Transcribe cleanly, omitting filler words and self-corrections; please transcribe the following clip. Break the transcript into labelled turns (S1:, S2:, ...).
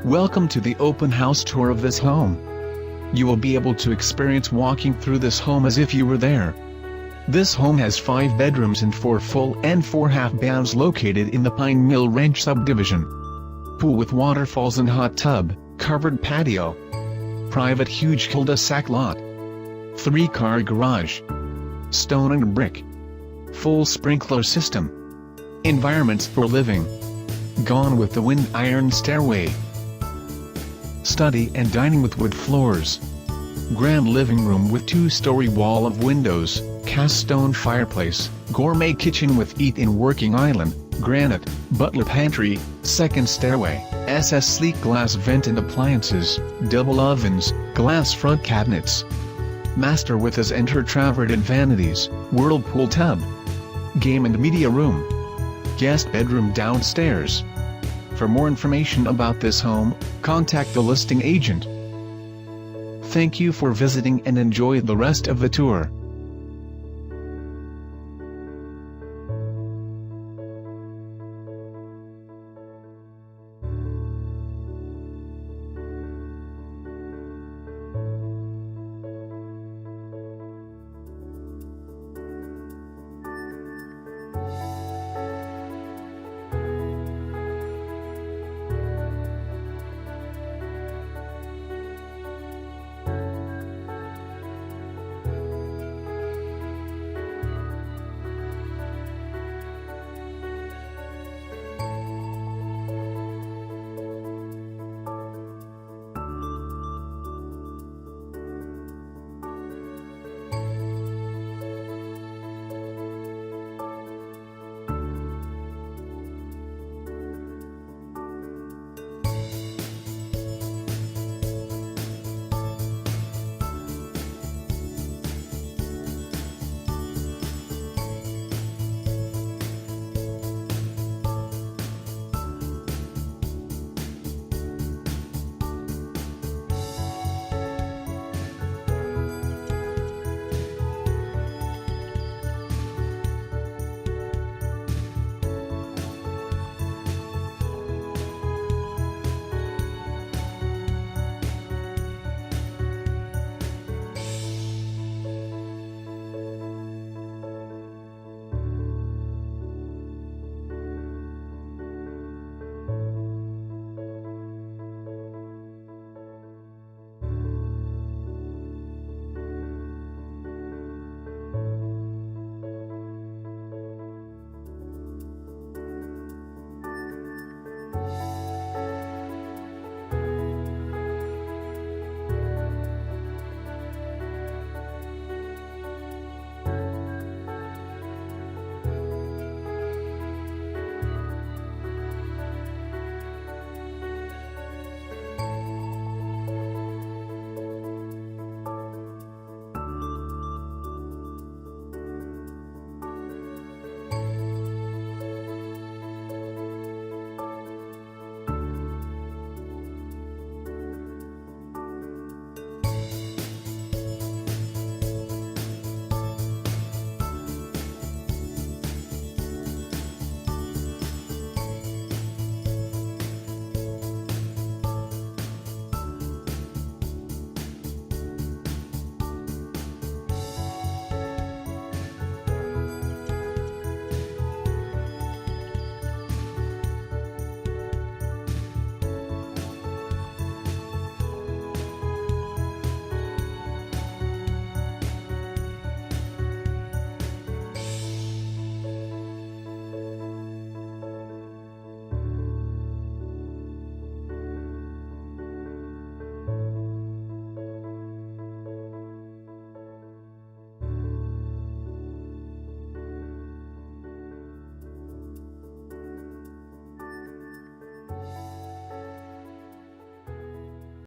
S1: Welcome to the open house tour of this home. You will be able to experience walking through this home as if you were there. This home has 5 bedrooms and 4 full and 4 half baths located in the Pine Mill Ranch subdivision. Pool with waterfalls and hot tub, covered patio. Private huge cul-de-sac lot. 3-car garage. Stone and brick. Full sprinkler system. Environments for living. Gone with the Wind iron stairway. Study and dining with wood floors. Grand living room with 2-story wall of windows, cast stone fireplace, gourmet kitchen with eat-in working island, granite, Butler pantry, 2nd stairway, S.S.Sleek glass vent and appliances, double ovens, glass front cabinets. Master with as enter Travertine Vanities, Whirlpool tub. Game and media room. Guest bedroom downstairs. For more information about this home, contact the listing agent. Thank you for visiting and enjoy the rest of the tour.